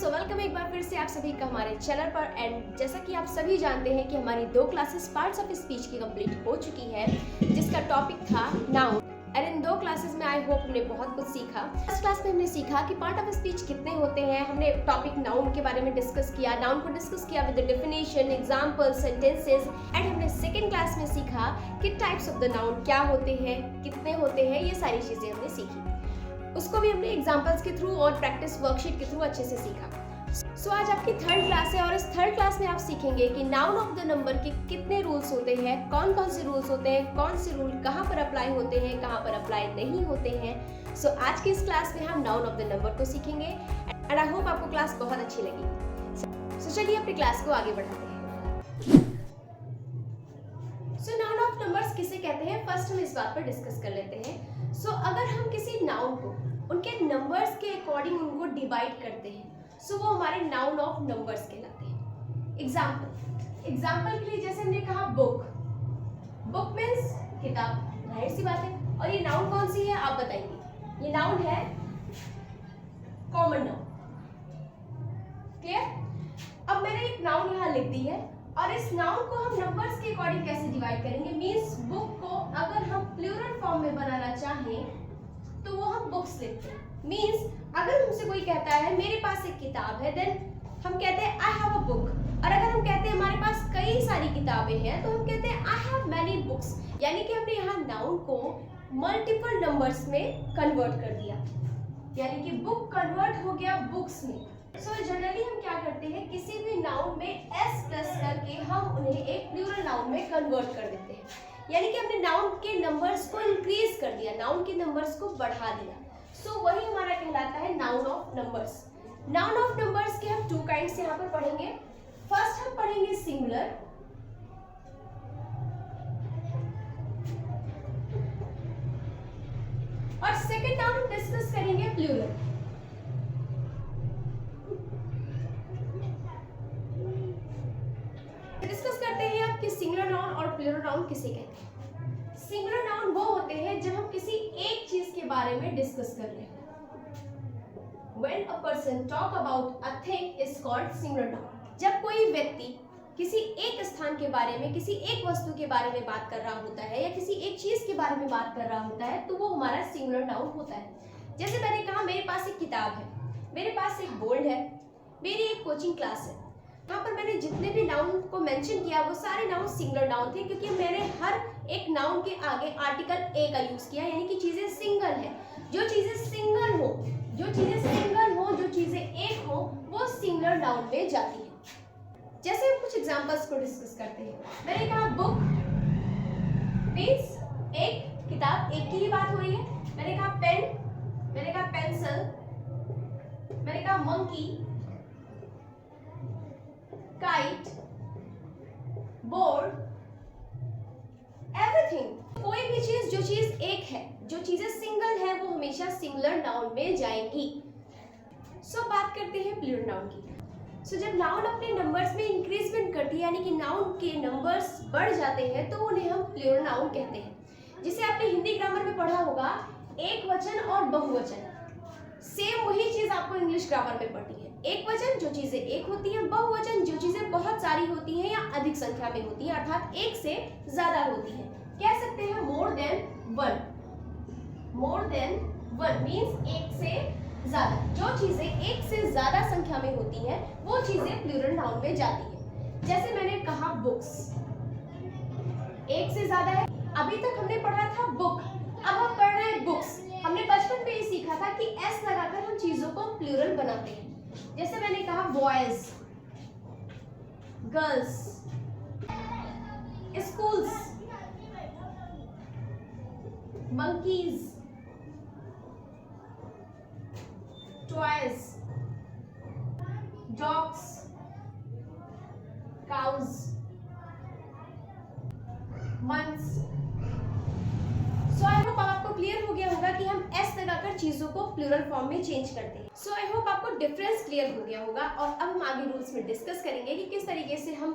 So welcome एक बार फिर से आप सभी का हमारे चैनल पर। एंड जैसा कि आप सभी जानते हैं कि हमारी 2 क्लासेस पार्ट्स ऑफ स्पीच की कंप्लीट हो चुकी है, जिसका टॉपिक था नाउन। एंड इन 2 क्लासेस में आई होप हमने बहुत कुछ सीखा। फर्स्ट क्लास में हमने सीखा कि पार्ट ऑफ स्पीच कितने होते हैं। हमने टॉपिक नाउन के बारे में डिस्कस किया, नाउन को डिस्कस किया with the definition, example, sentences. And हमने सेकंड क्लास में सीखा कि टाइप्स ऑफ द नाउन क्या होते हैं, कितने होते हैं, ये सारी चीजें हमने सीखी। उसको भी हमने एग्जांपल्स के थ्रू और प्रैक्टिस वर्कशीट के थ्रू अच्छे से सीखा। सो आज आपकी 3rd क्लास है और इस 3rd क्लास में आप सीखेंगे कि नाउन ऑफ द नंबर के कितने रूल्स होते हैं, कौन कौन से रूल्स होते हैं, कौन से रूल कहाँ पर अप्लाई होते हैं, कहाँ पर अप्लाई नहीं होते हैं। सो आज की इस क्लास में हम नाउन ऑफ द नंबर को सीखेंगे एंड आई होप आपको क्लास बहुत अच्छी लगी। सो चलिए अपनी क्लास को आगे बढ़ाते हैं। सो नाउन ऑफ नंबर्स किसे कहते हैं, फर्स्ट हम इस बात पर डिस्कस कर लेते हैं। सो अगर हम किसी नाउन को उनके नंबर्स के अकॉर्डिंग उनको डिवाइड करते हैं, सो वो हमारे नाउन ऑफ नंबर्स कहलाते हैं। एग्जाम्पल के लिए जैसे हमने कहा बुक, बुक मीन्स किताब, जाहिर सी बात है। और ये नाउन कौन सी है आप बताएंगे। ये नाउन है कॉमन नाउन, क्लियर। अब मैंने एक नाउन यहाँ लिख दी है और इस नाउन को हम नंबर्स के अकॉर्डिंग कैसे डिवाइड करेंगे। मीन्स बुक को अगर हम प्लूरल फॉर्म में बनाना चाहें तो वो हम बुक्स लिखते हैं। मीन्स अगर हमसे कोई कहता है मेरे पास एक किताब है, देन हम कहते हैं आई हैव अ बुक। और अगर हम कहते हैं हमारे पास कई सारी किताबें हैं तो हम कहते हैं आई हैव मैनी बुक्स। यानी कि हमने यहाँ नाउन को मल्टीपल नंबर्स में कन्वर्ट कर दिया, यानी कि बुक कन्वर्ट हो गया बुक्स में। सो जनरली हम क्या करते हैं, किसी भी नाउन में एस प्लस करके हम उन्हें एक प्लूरल नाउन में कन्वर्ट कर देते हैं, यानी कि हमने नाउन के नंबर्स को इंक्रीज कर दिया, नाउन के नंबर्स को बढ़ा दिया। सो वही हमारा कहलाता है noun of numbers. Noun of numbers के हम 2 काइंड्स यहाँ पर पढ़ेंगे। फर्स्ट हम पढ़ेंगे सिंगुलर और सेकंड नाउन हम डिस्कस करेंगे प्लूरल। डिस्कस करते हैं आप कि सिंगुलर नाउन और प्लूरल नाउन किसे कहते हैं। सिंगुलर नाउन वो होते हैं जब हम किसी एक चीज के बारे में डिस्कस कर रहे हैं। When a person talk about a thing is called singular noun। जब कोई व्यक्ति किसी एक स्थान के बारे में, किसी एक वस्तु के बारे में बात कर रहा होता है या किसी एक चीज के बारे में बात कर रहा होता है तो वो हमारा सिंगुलर नाउन होता है। जैसे मैंने कहा मेरे पास एक किताब है, मेरे पास एक बोर्ड है, मेरी एक कोचिंग क्लास है। यहाँ पर मैंने जितने भी नाउन को मेंशन किया वो सारे नाउन सिंगुलर नाउन थे, क्योंकि मैंने हर एक नाउन के आगे आर्टिकल ए का यूज किया, यानी कि चीजें सिंगल है। जो चीजें सिंगल हो, जो चीजें एक हो, वो सिंगुलर नाउन में जाती है। जैसे हम कुछ एग्जांपल्स को डिस्कस करते हैं। मैंने कहा बुक मीन्स एक किताब, एक की ही बात हो रही है। मैंने कहा पेन, मैंने कहा पेंसिल, मैंने कहा मंकी, काइट, बोर्ड, एवरीथिंग। कोई भी चीज, जो चीज एक है, जो चीजें सिंगल है, वो हमेशा सिंगुलर नाउन में जाएंगी। सो बात करते हैं प्लूरल नाउन की। सो जब नाउन अपने नंबर्स में इंक्रीजमेंट करती है, यानी कि नाउन के नंबर्स बढ़ जाते हैं, तो उन्हें हम प्लूरल नाउन कहते हैं। जिसे आपने हिंदी ग्रामर में पढ़ा होगा, एक वचन और बहुवचन। सेम वही चीज आपको इंग्लिश ग्रामर में पढ़नी है। एक वचन जो चीजें एक होती हैं, बहुवचन जो चीजें बहुत सारी होती हैं या अधिक संख्या में होती हैं, अर्थात एक से ज्यादा होती हैं। कह सकते हैं more than one. More than one means एक से ज्यादा। जो चीजें एक से ज्यादा संख्या में होती हैं वो चीजें प्लूरल नाउन में जाती हैं। जैसे मैंने कहा बुक्स, एक से ज्यादा है। अभी तक हमने पढ़ा था बुक, अब हम पढ़ रहे हैं बुक्स। हमने बचपन में ही सीखा था कि एस लगाकर हम चीजों को प्लूरल बनाते हैं। जैसे मैंने कहा boys, girls, schools, monkeys, toys, dogs, cows, months। सो आई होप आपको क्लियर हो गया होगा कि हम एस लगाकर चीजों को प्लूरल फॉर्म में चेंज करते हैं। सो आई होप आपको डिफरेंस क्लियर हो गया होगा। और अब हम आगे रूल्स में डिस्कस करेंगे कि किस तरीके से हम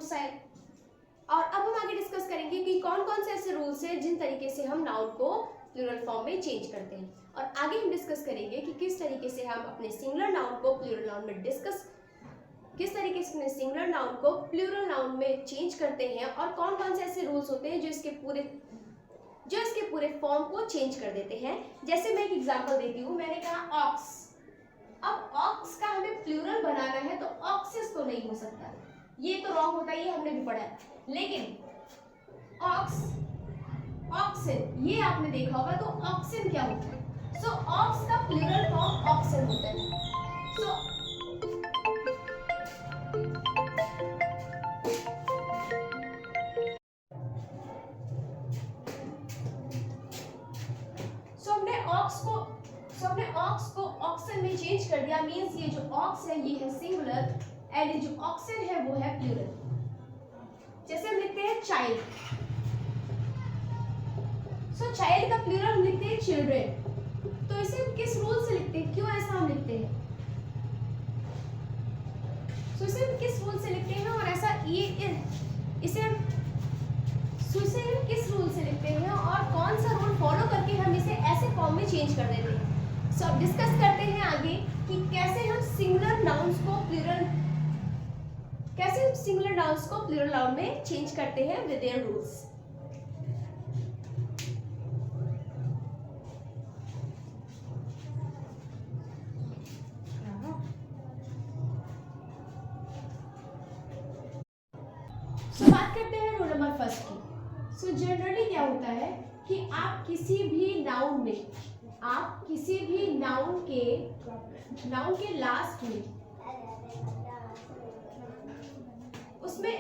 डिस्कस करेंगे कि कौन कौन से ऐसे रूल्स हैं जिन तरीके से हम नाउन को प्लूरल फॉर्म में चेंज करते हैं। और आगे हम डिस्कस करेंगे कि किस तरीके से हम अपने सिंगुलर नाउन को प्लूरल नाउन में डिस्कस किस तरीके से अपने सिंगुलर नाउन को प्लूरल नाउन में चेंज करते हैं और कौन कौन से ऐसे रूल्स होते हैं जो इसके पूरे फॉर्म को चेंज कर देते हैं। जैसे मैं एक एग्जांपल देती हूँ, मैंने कहा ऑक्स। अब ऑक्स का हमें प्लूरल बनाना है तो ऑक्सेस तो नहीं हो सकता, ये तो रॉन्ग होता है, ये हमने भी पढ़ा है। लेकिन ऑक्स, ऑक्सिन, ये आपने देखा होगा, तो ऑक्सिन क्या होता है? सो ऑक्स का प्लूरल फॉर्म ऑक्सिन होता है। हमने ऑक्स को ऑक्सन में चेंज कर दिया, मींस ये जो ऑक्स है ये है सिंगुलर एंड ये जो ऑक्सन है वो है प्लूरल। जैसे हम लिखते हैं चाइल्ड, सो चाइल्ड का प्लूरल हम लिखते हैं चिल्ड्रेन। तो इसे हम किस रूल से लिखते हैं, क्यों ऐसा हम लिखते हैं? सो इसे हम किस रूल से लिखते हैं और ऐसा इसे हम किस रूल से लिखते हैं और कौन सा रूल फॉलो करके हम इसे ऐसे फॉर्म में चेंज कर देते हैं। सो अब डिस्कस करते हैं आगे कि कैसे हम सिंगुलर नाउन्स को प्लूरल नाउन में चेंज करते हैं विद देयर रूल्स। सो बात करते हैं रूल नंबर फर्स्ट की। सो जनरली क्या होता है कि आप किसी भी नाउन के लास्ट में उसमें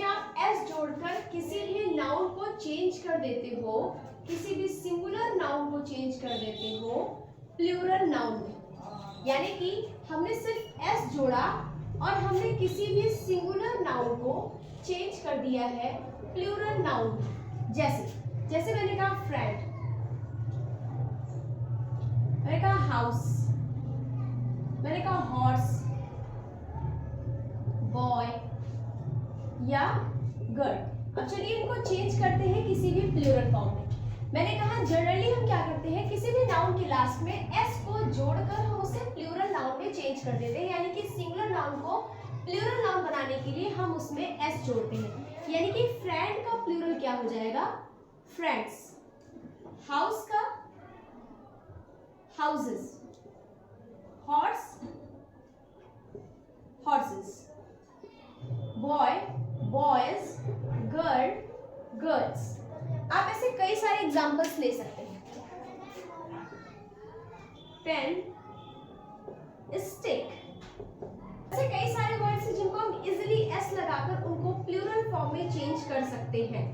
आप एस जोड़कर किसी भी नाउन को चेंज कर देते हो, किसी भी सिंगुलर नाउन को चेंज कर देते हो प्लूरल नाउन में। यानी कि हमने सिर्फ एस जोड़ा और हमने किसी भी सिंगुलर नाउन को चेंज कर दिया है प्लूरल नाउन। जैसे मैंने कहा फ्रेंड, मैंने कहा हाउस, मैंने कहा हॉर्स, बॉय या गर्ल। अब चलिए इनको चेंज करते हैं किसी भी प्लूरल फॉर्म में। मैंने कहा जनरली हम क्या करते हैं, किसी भी नाउन के लास्ट में एस को जोड़कर हम उसे प्लूरल नाउन में चेंज कर देते हैं। यानी कि सिंगुलर नाउन को प्लूरल नाउन बनाने के लिए हम उसमें एस जोड़ते हैं। यानी कि फ्रेंड का प्लूरल क्या हो जाएगा, फ्रेंड्स। हाउस का houses, horse horses, boy boys, girl girls. आप ऐसे कई सारे एग्जांपल्स ले सकते हैं। पेन, स्टिक, ऐसे कई सारे वर्ड्स हैं जिनको हम इजीली एस लगाकर उनको प्लूरल फॉर्म में चेंज कर सकते हैं।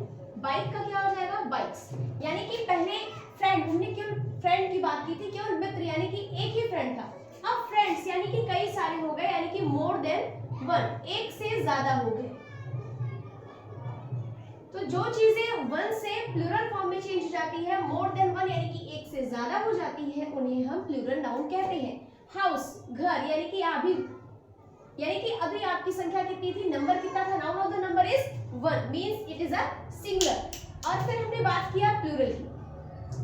बाइक का क्या हो जाएगा, बाइक्स। यानी कि पहले फ्रेंड, हमने केवल फ्रेंड की बात की थी, केवल मित्र, यानी कि एक ही फ्रेंड था। अब फ्रेंड्स यानी कि कई सारे हो गए, यानी कि मोर देन वन, एक से ज्यादा हो गए। तो जो चीजें वन से प्लूरल फॉर्म में चेंज हो जाती है, मोर देन वन यानी कि एक से ज्यादा हो जाती है, उन्हें हम प्लूरल नाउन कहते हैं। हाउस, घर, यानी कि अभी आपकी संख्या कितनी थी, नंबर कितना था, noun of the number is one, means it is a singular. और फिर हमने बात किया प्लूरल की,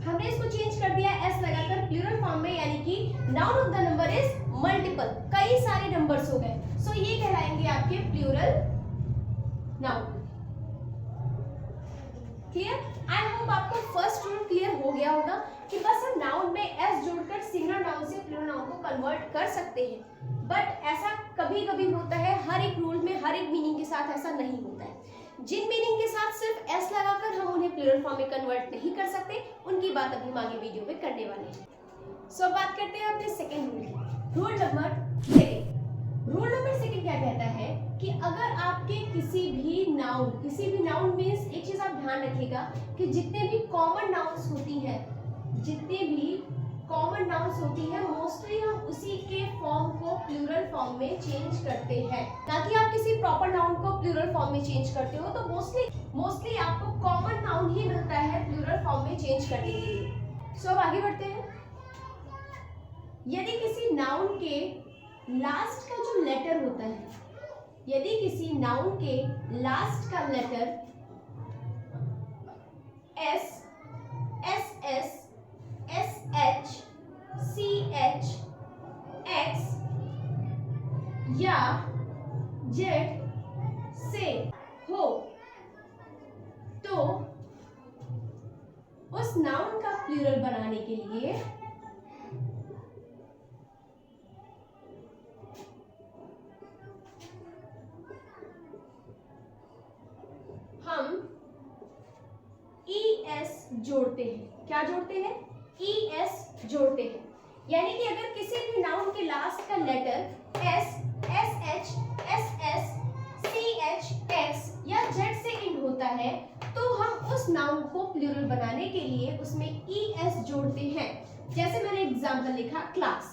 हमने इसको चेंज कर दिया एस लगाकर प्लूरल फॉर्म में, यानी कि noun of the number is multiple, कई सारे नंबर्स हो गए। सो ये कहलाएंगे आपके plural noun. Clear? I hope आपको फर्स्ट रूल क्लियर हो गया होगा कि बस हम नाउन में एस जोड़कर सिंगुलर नाउन से प्लूरल नाउन को कन्वर्ट कर सकते हैं। बट ऐसा कभी कभी होता है, हर एक रूल में हर एक मीनिंग के साथ ऐसा नहीं होता है। जिन मीनिंग के साथ सिर्फ एस लगाकर हम उन्हें प्लूरल फॉर्म में कन्वर्ट नहीं कर सकते, उनकी बात अभी हम आगे वीडियो में करने वाले हैं। सो बात करते हैं अपने सेकेंड रूल की। रूल नंबर सेकेंड क्या कहता है कि अगर आपके किसी भी नाउन मीन्स एक चीज आप ध्यान रखिएगा कि जितने भी कॉमन नाउन्स होती हैं मोस्टली हम उसी के फॉर्म को प्लूरल फॉर्म में चेंज करते हैं। ना कि आप किसी प्रॉपर नाउन को प्लूरल फॉर्म में चेंज करते हो, तो मोस्टली आपको कॉमन नाउन ही मिलता है प्लूरल फॉर्म में चेंज करने के लिए। सो अब आगे बढ़ते हैं। यदि किसी नाउन के लास्ट का जो लेटर होता है, यदि किसी नाउन के लास्ट का letter S, S S, S H, C H, X या जेड से हो तो उस नाउन का प्लूरल बनाने के लिए हम ES जोड़ते हैं। क्या जोड़ते हैं? ES जोड़ते हैं। यानी कि अगर किसी भी नाउन के लास्ट का letter S, SH, SS, CH, X या Z से एंड होता है तो हम उस नाउन को प्लूरल बनाने के लिए उसमें ES जोड़ते हैं। जैसे मैंने एग्जांपल लिखा क्लास।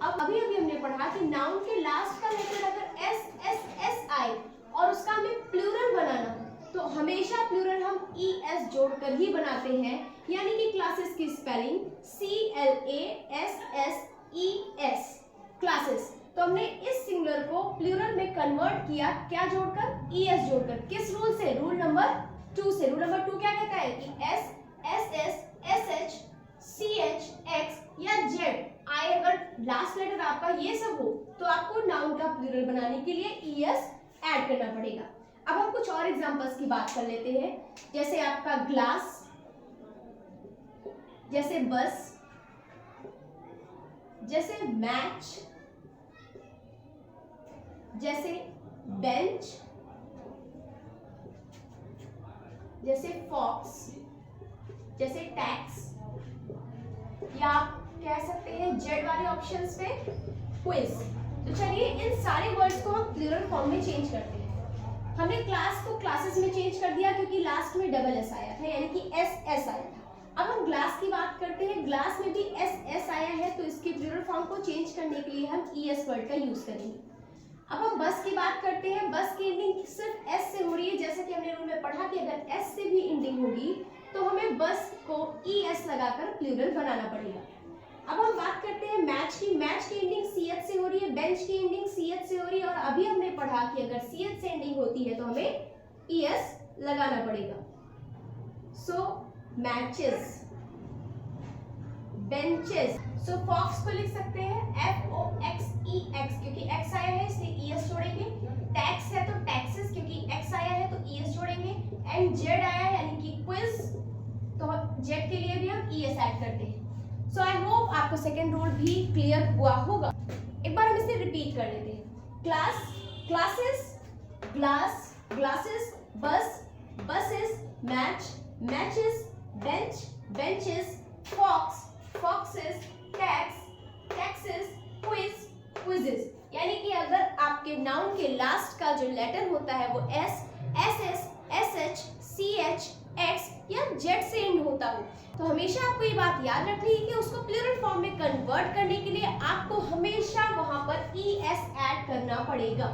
अब अभी हमने पढ़ा कि नाउन के लास्ट का लेटर अगर S, S, S आए और उसका हमें प्लूरल बनाना हो तो हमेशा प्लूरल हम ES जोड़कर ही बनाते हैं। यानी कि क्लासेस की स्पेलिंग CLASSES क्लासेस। तो हमने इस सिंगुलर को प्लूरल में कन्वर्ट किया, क्या जोड़कर? ES जोड़कर। किस रूल से? रूल नंबर 2 से। रूल नंबर 2 क्या कहता है कि S, SS, SH, CH, X या Z आए अगर लास्ट लेटर आपका ये सब हो तो आपको नाउन का प्लूरल बनाने के लिए ES ऐड करना पड़ेगा। अब हम कुछ और एग्जांपल्स की बात कर लेते हैं। जैसे आपका ग्लास, जैसे बस, जैसे मैच, जैसे बेंच, जैसे फॉक्स, जैसे टैक्स, या आप कह सकते हैं जेड वाले ऑप्शंस पे क्विज। तो चलिए इन सारे वर्ड्स को हम प्लूरल फॉर्म में चेंज करते हैं। हमने क्लास को क्लासेस में चेंज कर दिया क्योंकि लास्ट में डबल एस आया था, यानी कि SS आया था। अब हम ग्लास की बात करते हैं। ग्लास में भी SS आया है तो इसके प्लूरल फॉर्म को चेंज करने के लिए हम ES वर्ड का यूज करेंगे। अब हम बस की बात करते हैं। बस की एंडिंग सिर्फ S से हो रही है, जैसे कि हमने रूल में पढ़ा कि अगर S से भी एंडिंग होगी तो हमें बस को ES लगाकर प्लूरल बनाना पड़ेगा। अब हम बात करते हैं मैच की। मैच की एंडिंग CH से हो रही है, बेंच की एंडिंग CH से हो रही है और अभी हमने पढ़ा कि अगर CH से एंडिंग होती है तो हमें ES लगाना पड़ेगा। सो मैचेस, बेंचेस। सो फॉक्स को लिख सकते हैं FOXEX क्योंकि X आया है इसलिए ES जोड़ेंगे। टैक्स है तो टैक्सेस क्योंकि X आया है तो ES जोड़ेंगे। एंड जेड आया है यानी कि क्विज तो जेड के लिए भी हम ES ऐड करते हैं। सो आई होप आपको सेकेंड रूल भी क्लियर हुआ होगा। एक बार हम इसे रिपीट कर लेते हैं। Class, classes, glass, glasses, bus, buses, match, matches, bench, benches, fox, foxes, tax, taxes, quiz, quizzes. यानी कि अगर आपके नाउन के लास्ट का जो लेटर होता है वो S, SS, SH, CH, X या Z से एंड होता हो तो हमेशा आपको ये बात याद रखनी है कि उसको प्लूरल फॉर्म में कन्वर्ट करने के लिए आपको हमेशा वहां पर ES ऐड करना पड़ेगा।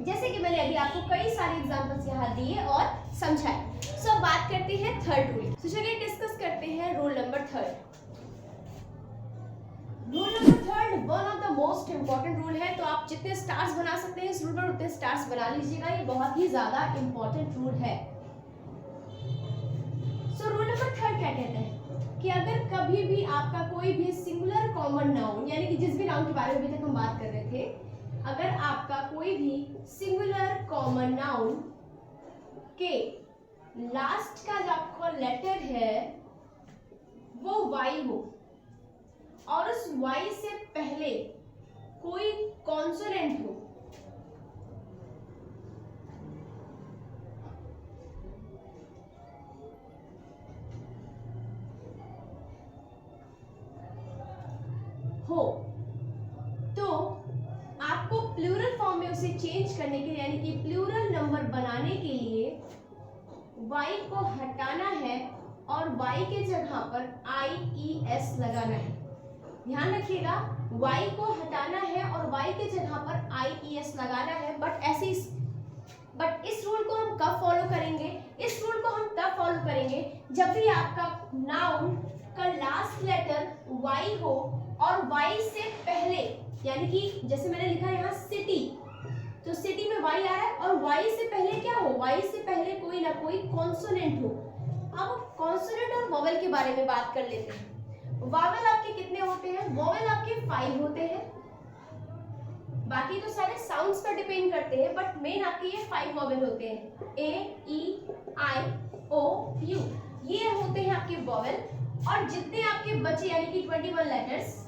जैसे कि मैंने अभी आपको कई सारे एग्जांपल्स यहाँ दिए और समझाए। सो बात करते हैं थर्ड रूल। तो चलिए डिस्कस करते हैं rule number third. Rule number third one of the most important rule है, तो आप जितने स्टार्स बना सकते हैं इस रूल पर उतने स्टार्स बना लीजिएगा। ये बहुत ही ज्यादा इंपॉर्टेंट रूल है। सो रूल नंबर थर्ड क्या कहता है कि अगर कभी भी आपका कोई भी सिंगुलर कॉमन नाउन, यानी कि जिस भी नाउन के बारे में अभी तक हम बात कर रहे थे, अगर आपका कोई भी सिंगुलर कॉमन नाउन के लास्ट का जो आपका लेटर है वो Y हो और उस Y से पहले कोई कॉन्सोनेंट हो तो आपको प्लूरल फॉर्म में उसे चेंज करने के लिए, यानी कि प्लूरल नंबर बनाने के लिए Y को हटाना है और Y के जगह पर IES लगाना है। ध्यान रखिएगा, Y को हटाना है और Y के जगह पर IES लगाना है। बट इस रूल को हम कब फॉलो करेंगे? इस रूल को हम तब फॉलो करेंगे जब भी आपका नाउन का लास्ट लेटर Y हो और Y से पहले, यानी कि जैसे मैंने लिखा है यहाँ सिटी, तो सिटी में Y आ रहा है और Y से पहले क्या हो? Y से पहले कोई ना कोई कॉन्सोनेंट हो। अब कॉन्सोनेंट और वोवेल के बारे में बात कर लेते हैं। वोवेल आपके कितने होते हैं? वोवेल आपके 5 होते हैं। बाकी तो सारे साउंड्स पर डिपेंड करते हैं, बट मेन आपके ये 5 वॉवेल होते हैं, ए ई आई ओ यू, ये होते हैं आपके वॉवेल। और जितने आपके बचे यानी कि 21 लेटर्स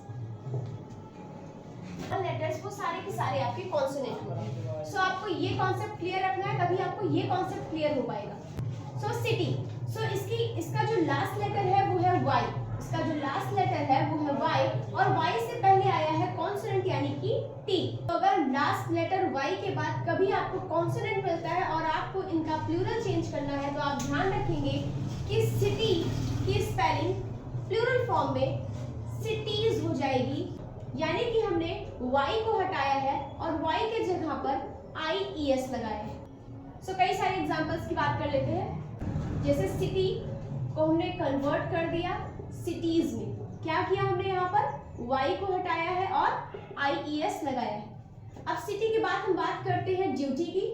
वो सारे के सारे आपके कॉन्सोनेंट होते हैं। सो आपको ये कॉन्सेप्ट क्लियर रखना है, तभी आपको ये कॉन्सेप्ट क्लियर हो पाएगा। सो सिटी, सो इसका जो लास्ट लेटर है वो है वाई, इसका जो लास्ट लेटर है वो है वाई, और वाई से पहले आया है कॉन्सोनेंट यानी कि टी। तो अगर लास्ट लेटर वाई के बाद कभी आपको कॉन्सोनेंट मिलता है और आपको इनका प्लूरल चेंज करना है, तो आप ध्यान रखेंगे कि सिटी की स्पेलिंग प्लूरल फॉर्म में सिटीज हो जाएगी, यानी कि हमने y को हटाया है और y के जगह पर IES लगाया है। सो कई सारे एग्जांपल्स की बात कर लेते हैं, जैसे सिटी को हमने कन्वर्ट कर दिया सिटीज में, क्या किया हमने यहाँ पर y को हटाया है और IES लगाया है। अब सिटी के बाद हम बात करते हैं ड्यूटी की।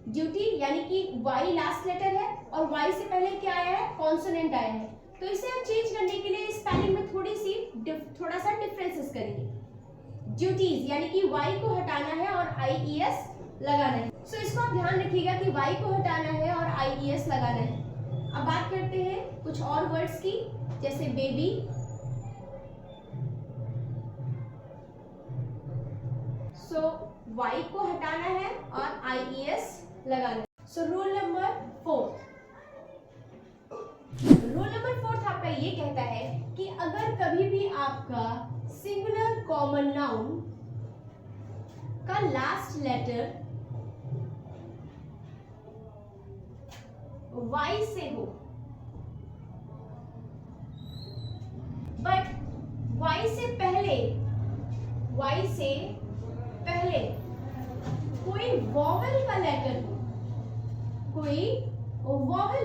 ड्यूटी यानी कि y लास्ट लेटर है और y से पहले क्या आया है, कॉन्सोनेंट आया है, तो इसे हम चेंज करने के लिए स्पेलिंग में थोड़ा सा डिफरेंसेस करेंगे। ड्यूटीज यानी कि y को हटाना है और IES लगाना है। सो इसको आप ध्यान रखिएगा कि y को हटाना है और IES लगाना है। अब बात करते हैं कुछ और वर्ड्स की, जैसे बेबी, सो y को हटाना है और IES लगाना है। सो रूल नंबर 4 आपका ये कहता है कि अगर कभी भी आपका सिंगुलर कॉमन नाउन का लास्ट लेटर Y से हो, बट Y से पहले कोई वॉवेल का लेटर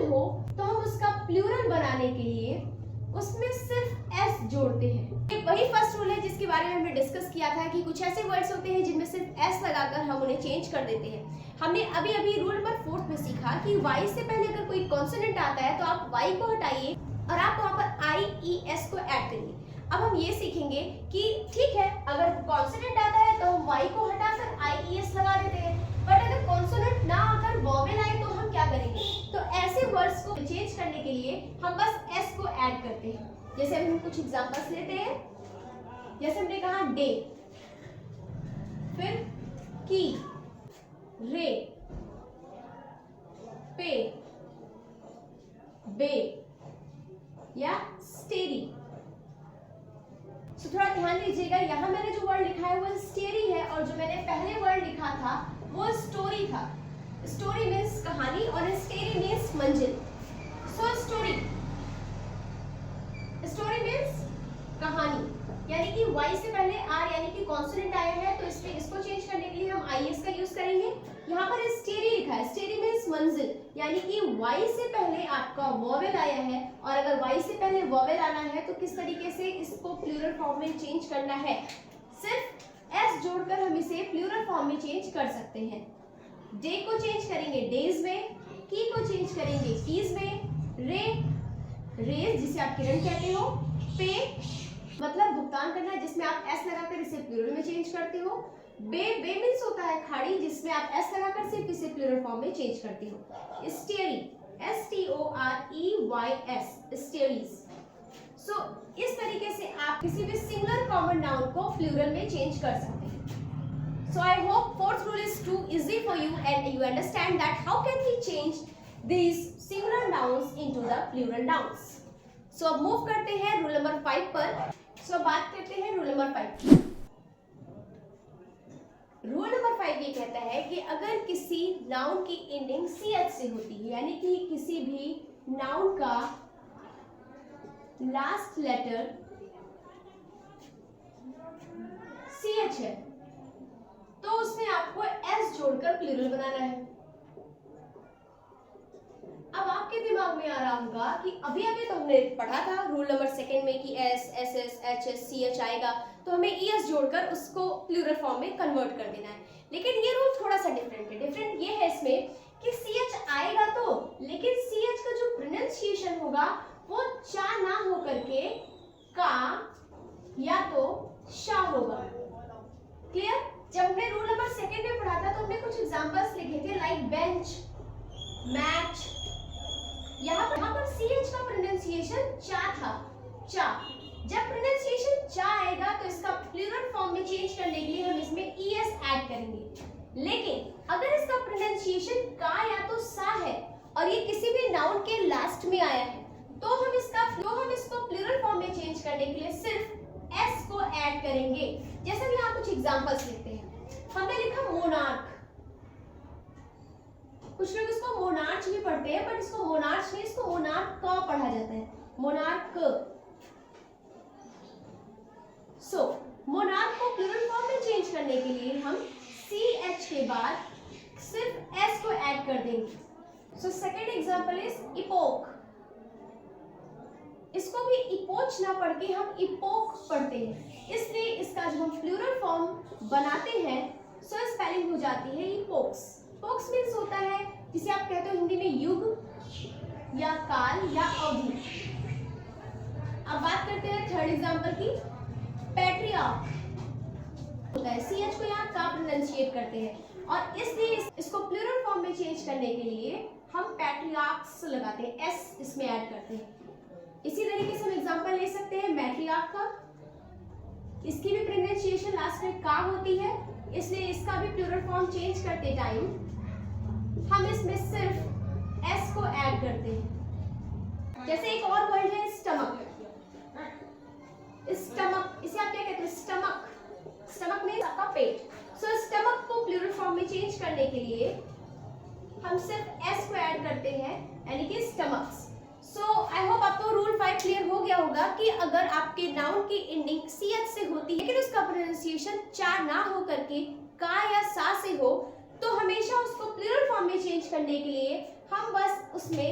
हो, तो हम उसका प्लूरल बनाने के लिए उसमें सिर्फ s जोड़ते हैं। ये वही फर्स्ट रूल है जिसके बारे में हमने डिस्कस किया था कि कुछ ऐसे वर्ड्स होते हैं जिनमें सिर्फ s लगाकर हम उन्हें चेंज कर देते हैं। हमने अभी रूल नंबर 4 में सीखा कि y से पहले अगर कोई कॉन्सोनेंट आता है तो आप y को हटाइए और आप वहां पर IES को ऐड करिए। अब हम ये सीखेंगे कि ठीक है, अगर कॉन्सोनेंट आता है तो हम y को हटाकर IES लगा देते हैं, बट अगर कॉन्सोनेंट ना आकर वॉवेल आए तो हम क्या करेंगे, तो ऐसे वर्ड्स को चेंज करने के लिए हम बस s को ऐड करते हैं। जैसे हम कुछ एग्जांपल्स लेते हैं, जैसे हमने कहा डे, फिर की, रे, पे, बे या स्टेरी। तो थोड़ा ध्यान दीजिएगा, यहाँ मैंने जो वर्ड लिखा है वो स्टेरी है और जो मैंने पहले वर्ड लिखा था वो स्टोरी था। स्टोरी मीन्स कहानी और स्टेरी मीन्स मंजिल। सो स्टोरी मीन्स कहानी, यानी कि y से पहले r यानी कि कॉन्सोनेंट आया है, तो इसको चेंज करने के लिए हम IES का यूज करेंगे। यहाँ पर स्टेरी लिखा है, स्टेरी मीन्स मंजिल, यानी कि y से पहले आपका वॉवेल आया है, और अगर y से पहले वॉवेल आना है तो किस तरीके से इसको प्लूरल फॉर्म में चेंज करना है, सिर्फ s जोड़कर हम इसे प्लूरल फॉर्म में चेंज कर सकते हैं। डे को चेंज करेंगे डेज में, की को चेंज करेंगे कीज में, रेज जिसे आप किरण कहते हो, पे मतलब भुगतान करना जिसमें आप s लगाकर इसे प्लूरल में चेंज करते हो, बे मीन्स होता है खाड़ी जिसमें आप s लगाकर सिर्फ इसे प्लूरल फॉर्म में चेंज करते हो, स्टेरी STOREYS स्टेरीज। सो इस तरीके से आप किसी भी सिंगुलर कॉमन नाउन को प्लूरल में चेंज कर सकते हैं। So I hope fourth rule is too easy for you and you understand that how can we change these singular nouns into the plural nouns. So अब move करते हैं rule number 5 पर। So बात करते हैं रूल नंबर 5। रूल नंबर 5 ये कहता है कि अगर किसी नाउन की एंडिंग CH से होती है, यानी कि किसी भी नाउन का लास्ट लेटर CH है तो उसमें आपको S जोड़कर प्लूरल बनाना है। अब आपके दिमाग में आ रहा होगा कि अभी तो हमने पढ़ा था रूल नंबर 2 में कि S, SS, HS, CH आएगा तो हमें ES जोड़कर उसको प्लूरल फॉर्म में कन्वर्ट कर देना है, लेकिन ये रूल थोड़ा सा डिफरेंट है। डिफरेंट ये है इसमें कि CH आएगा तो, लेकिन CH का जो प्रोनाउंसिएशन होगा वो चा ना होकर के का या तो शा होगा। क्लियर? जब हमने रूल नंबर सेकंड में पढ़ा था तो हमने कुछ एग्जांपल्स लिखे थे लाइक बेंच, मैच। यहाँ पर CH का प्रोनाउंसिएशन चा था, चा। जब प्रोनाउंसिएशन चा आएगा तो इसका प्लूरल फॉर्म में चेंज करने के लिए हम इसमें ES ऐड करेंगे। लेकिन अगर इसका प्रोनाउंसिएशन का या तो सा है और ये किसी भी नाउन के लास्ट में आया है तो हम इसको प्लूरल फॉर्म में चेंज करने के लिए सिर्फ S को ऐड करेंगे। जैसे भी यहाँ कुछ एग्जांपल्स लिखते हैं, हमने लिखा मोनार्क। कुछ लोग इसको मोनार्च भी पढ़ते हैं, बट इसको मोनार्च नहीं, इसको मोनार्क का पढ़ा जाता है, मोनार्क। सो मोनार्क को प्लूरल फॉर्म में चेंज करने के लिए हम CH के बाद सिर्फ S को ऐड कर देंगे। So second example is epoch. इसको भी इपोच ना पढ़ के हम इपोक पढ़ते हैं, इसलिए इसका जब हम प्लूरल फॉर्म बनाते हैं सो स्पेलिंग हो जाती है इपोक्स। पोक्स मीन्स होता है जिसे आप कहते हो हिंदी में युग या काल या अवधि। अब बात करते हैं थर्ड एग्जांपल की, पैट्रियार्क होता है, CH को यहाँ का प्रोनाउंसिएट करते हैं और इसलिए इसको प्लूरल फॉर्म में चेंज करने के लिए हम पैट्रियार्क्स लगाते हैं, S इसमें ऐड करते हैं। इसी तरीके से हम एग्जांपल ले सकते हैं मैट्रियार्क का। इसकी भी प्रोनाउंसिएशन लास्ट में का होती है, इसलिए इसका भी प्लूरल फॉर्म चेंज करते टाइम हम इसमें सिर्फ S को ऐड करते हैं। जैसे एक और वर्ड है स्टमक। स्टमक, इसे आप क्या कहते हैं? स्टमक। स्टमक मींस आपका पेट। सो स्टमक को प्लूरल फॉर्म में चेंज करने के लिए हम सिर्फ S को ऐड करते हैं, यानी कि स्टमक्स। सो आई होप आपको रूल 5 क्लियर हो गया होगा कि अगर आपके नाउन की एंडिंग CH से होती है लेकिन उसका प्रोनाउंसिएशन चा ना हो करके का या सा से हो तो हमेशा उसको प्लूरल फॉर्म में चेंज करने के लिए हम बस उसमें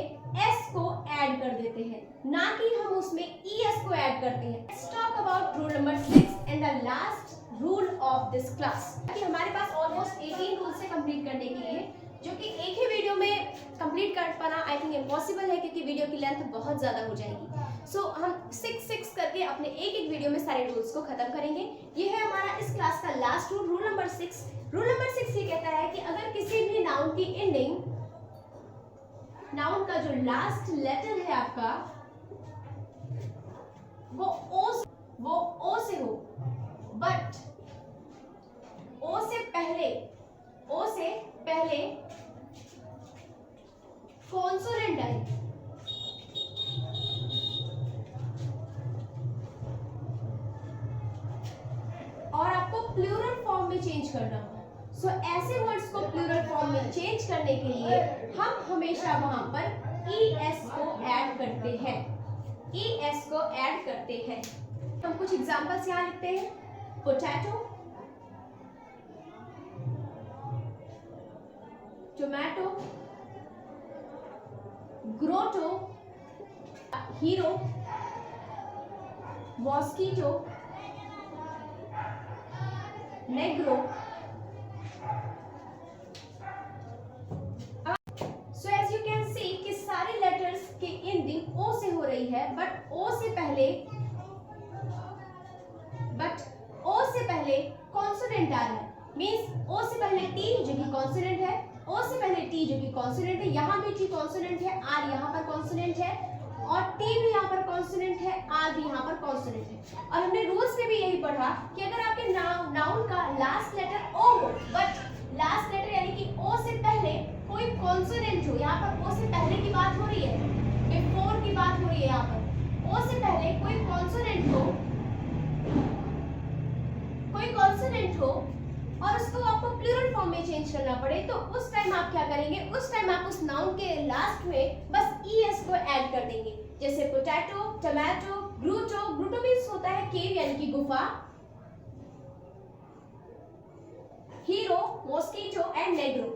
S को ऐड कर देते हैं, ना कि हम उसमें ES को ऐड करते हैं। Let's talk about rule number 6 and the last rule of this class। कि हमारे पास ऑलमोस्ट 18 रूल्स है कंप्लीट करने के लिए, जो कि एक ही वीडियो में कंप्लीट कर पाना आई थिंक इम्पॉसिबल है क्योंकि वीडियो की लेंथ बहुत ज़्यादा हो जाएगी। सो हम 6 करके अपने एक वीडियो में सारे रूल्स को खत्म करेंगे। ये है हमारा इस क्लास का last rule, rule number 6। Rule number 6 ये कहता है कि अगर किसी भी नाउन की एंडिंग, नाउन का जो लास्ट लेटर है आपका वो ओ से हो, बट ओ से पहले कॉन्सोनेंट आए, और आपको प्लूरल फॉर्म में चेंज करना हो। सो ऐसे वर्ड्स को प्लूरल फॉर्म में चेंज करने के लिए हम हमेशा वहां पर ES को ऐड करते हैं, ES को ऐड करते हैं। हम कुछ एग्जांपल्स यहाँ लिखते हैं, potato, tomato, grotto, hero, mosquito, negro. So as you can see कि सारे लेटर्स की एंडिंग ओ से हो रही है, बट ओ से पहले कॉन्सोनेंट आ रहा है। मींस ओ से पहले टी जो कि कॉन्सोनेंट है, ओ से पहले टी जो कि कॉन्सोनेंट है, यहाँ भी टी कॉन्सोनेंट है, आर यहाँ पर कॉन्सोनेंट है, और टी भी यहाँ पर कॉन्सोनेंट है, आर भी यहाँ पर कॉन्सोनेंट है। और हमने रूल्स में भी यही पढ़ा कि अगर आपके नाउन का लास्ट लेटर ओ हो, बट लास्ट लेटर यानी कि ओ से पहले कोई कॉन्सोनेंट हो, यहाँ पर ओ से पहले की बात हो रही है, बिफोर की बात हो रही है, यहाँ पर ओ से पहले कोई कॉन्सोनेंट हो और उसको आपको प्लूरल फॉर्म में चेंज करना पड़े, तो उस टाइम आप क्या करेंगे? उस टाइम आप उस नाउन के लास्ट में बस ES को ऐड कर देंगे। जैसे पोटैटो, टोमेटो, ग्रूटो। ग्रूटो मींस होता है केव यानी कि गुफा, hero, mosquito and Negro.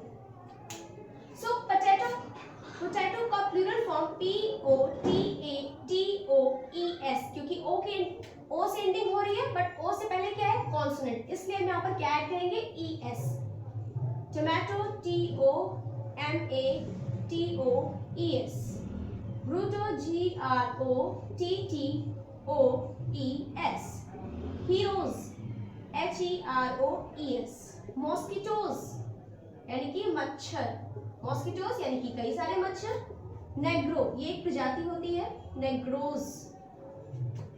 So potato का प्लूरल फॉर्म POTATOES, क्योंकि ओ से एंडिंग हो रही है, बट ओ से पहले क्या है? कॉन्सोनेंट, इसलिए हम यहाँ पर क्या ऐड करेंगे? ES। Tomato TOMATOES, ग्रूटो GROTTOES, heroes HEROES, mosquitoes यानी कि मच्छर, मॉस्किटोज यानी कि कई सारे मच्छर। नेग्रो ये एक प्रजाति होती है, नेग्रोज।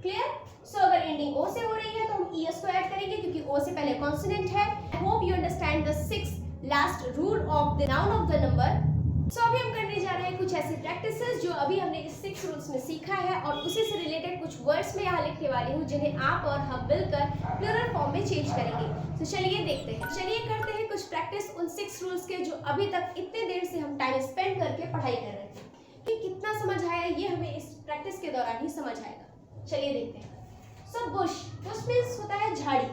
क्लियर? सो अगर एंडिंग ओ से हो रही है तो हम ईएस को ऐड करेंगे क्योंकि ओ से पहले कॉन्सोनेंट है। I hope you understand the sixth last rule of the noun of the number. So अभी हम करने जा रहे हैं कुछ ऐसी प्रैक्टिसेस जो अभी हमने इस 6 रूल्स में सीखा है और उसी से रिलेटेड कुछ वर्ड्स में यहाँ लिखने वाली हूँ जिन्हें आप और हम मिलकर प्लूरल फॉर्म में चेंज करेंगे। तो चलिए देखते हैं, चलिए करते हैं कुछ प्रैक्टिस उन 6 रूल्स के जो अभी तक इतने देर से हम टाइम स्पेंड करके पढ़ाई कर रहे थे। कि कितना समझ आया ये हमें इस प्रैक्टिस के दौरान ही समझ आएगा। चलिए देखते हैं। सो बुश, बुश मीन्स होता है झाड़ी।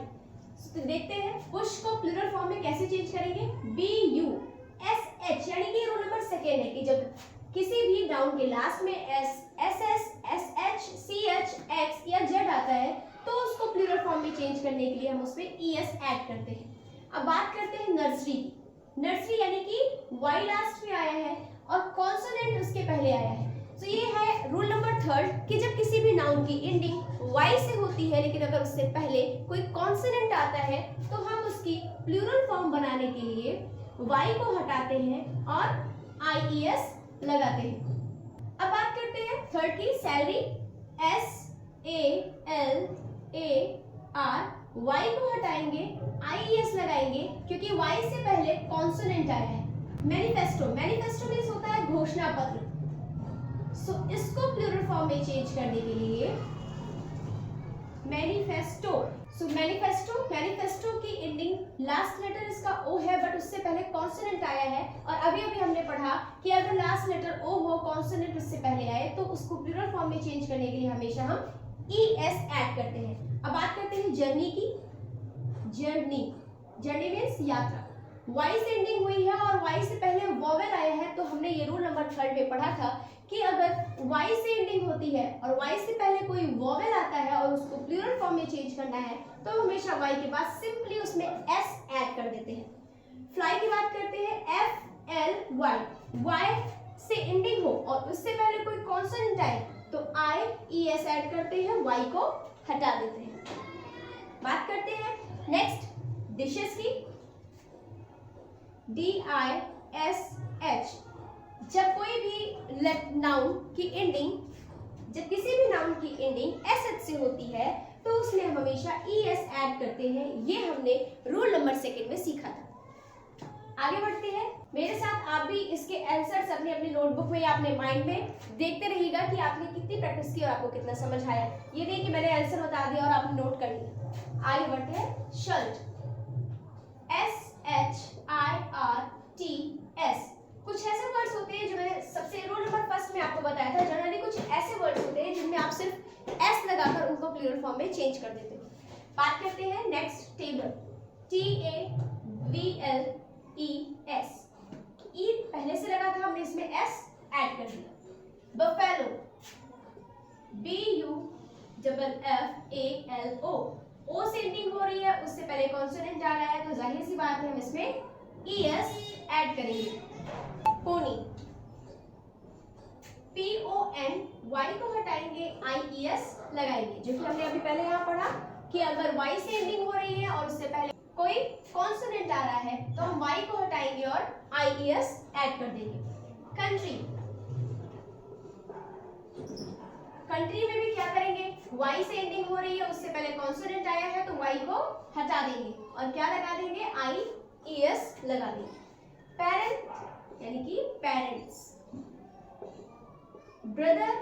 तो देखते हैं बुश को प्लूरल फॉर्म में कैसे चेंज करेंगे। BUSH यानी कि रूल नंबर सेकेंड है कि जब किसी भी नाउन के लास्ट में S, SS, SH, CH, X या Z आता है तो उसको प्लूरल फॉर्म में चेंज करने के लिए हम उसमें ES ऐड करते हैं। अब बात करते हैं नर्सरी की। नर्सरी यानी कि Y लास्ट में आया है और कॉन्सोनेंट उसके पहले आया है। तो ये है रूल नंबर थर्ड कि जब किसी भी नाउन की एंडिंग Y से होती है लेकिन अगर उससे पहले कोई कॉन्सोनेंट आता है तो हम उसकी प्लूरल फॉर्म बनाने के लिए Y को हटाते हैं और IES लगाते हैं। अब बात करते हैं थर्ड की, सैलरी। SALAR, Y को हटाएंगे, IES लगाएंगे क्योंकि Y से पहले कॉन्सोनेंट आया है। मैनिफेस्टो, मैनिफेस्टो मीन्स होता है घोषणा पत्र। सो इसको प्लूरल फॉर्म में चेंज करने के लिए मैनिफेस्टो। सो मैनिफेस्टो की एंडिंग लास्ट लेटर इसका O है बट उससे पहले कॉन्सोनेंट आया है और अभी अभी हमने पढ़ा कि अगर लास्ट लेटर O हो, कॉन्सोनेंट उससे पहले आए तो उसको प्लूरल फॉर्म में चेंज करने के लिए हमेशा हम ES ऐड करते हैं। अब बात करते हैं जर्नी की। जर्नी मीन्स यात्रा। Y से एंडिंग हुई है और Y से पहले वोवेल आया है तो हमने ये रूल नंबर थर्ड में पढ़ा था कि अगर Y से एंडिंग होती है और Y से पहले कोई वोवेल आता है और उसको प्लूरल फॉर्म में चेंज करना है तो हमेशा Y के बाद सिंपली उसमें S ऐड कर देते हैं। फ्लाई की बात करते हैं, FLY, Y से एंडिंग हो और उससे पहले कोई कॉन्सोनेंट आए तो IES ऐड करते हैं, Y को हटा देते हैं। बात करते हैं नेक्स्ट डिशेस की। DISH, जब कोई भी नाउन की एंडिंग, जब किसी भी नाउन की एंडिंग SH से होती है तो उसमें हम हमेशा ES ऐड करते हैं। ये हमने रूल नंबर सेकेंड में सीखा था। आगे बढ़ते हैं, मेरे साथ आप भी इसके आंसर्स अपने अपने नोटबुक में या अपने माइंड में देखते रहिएगा कि आपने कितनी प्रैक्टिस की और आपको कितना समझ आया। ये नहीं कि मैंने आंसर बता दिया और आपने नोट कर लिया। आगे बढ़ते हैं, शर्ट, SHIRTS। कुछ ऐसे वर्ड्स होते हैं जो मैंने सबसे रूल नंबर फर्स्ट में आपको बताया था। जनरली कुछ ऐसे वर्ड्स होते हैं जिनमें आप सिर्फ S लगाकर उनको प्लूरल फॉर्म में चेंज कर देते हो। बात करते हैं नेक्स्ट, टेबल, TABLES। E पहले से लगा था, हमने इसमें S ऐड कर दिया। बफेलो, BUFFALO, O से एंडिंग हो रही है, उससे पहले कॉन्सोनेंट आ रहा है तो जाहिर सी बात है हम इसमें ES ऐड करेंगे। पोनी, PON, Y को हटाएंगे, IES लगाएंगे, जो कि हमने अभी पहले यहाँ पढ़ा कि अगर Y से एंडिंग हो रही है और उससे पहले कोई कॉन्सोनेंट आ रहा है तो हम Y को हटाएंगे और IES ऐड कर देंगे। कंट्री, कंट्री में भी क्या करेंगे, Y से एंडिंग हो रही है, उससे पहले कॉन्सोनेंट आया है तो Y को हटा देंगे और क्या लगा देंगे, IES लगा देंगे। पेरेंट यानी कि पेरेंट्स। ब्रदर,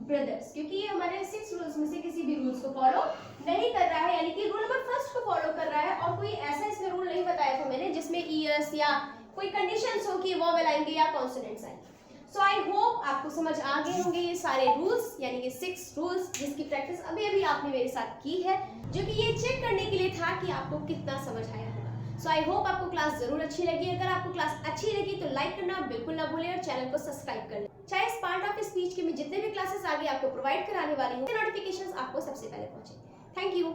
ब्रदर्स, क्योंकि ये हमारे 6 रूल्स में से किसी भी रूल्स को फॉलो नहीं कर रहा है, यानी कि रूल नंबर फर्स्ट को फॉलो कर रहा है और कोई ऐसा इसमें रूल नहीं बताया था मैंने जिसमें ES या कोई कंडीशंस हो कि वोवेल आएंगे या कॉन्सोनेंट्स आएंगे। सो आई होप आपको समझ आ गए होंगे ये सारे रूल्स, यानी कि 6 रूल्स जिसकी प्रैक्टिस अभी अभी आपने मेरे साथ की है, जो कि ये चेक करने के लिए था कि आपको कितना समझ आया होगा। सो आई होप आपको क्लास जरूर अच्छी लगी। अगर आपको क्लास अच्छी लगी तो लाइक करना बिल्कुल ना भूलें और चैनल को सब्सक्राइब कर लें। चाहे इस पार्ट ऑफ स्पीच के मैं जितने भी क्लासेस आगे आपको प्रोवाइड कराने वाली हूँ, नोटिफिकेशंस आपको सबसे पहले पहुंचे। Thank you.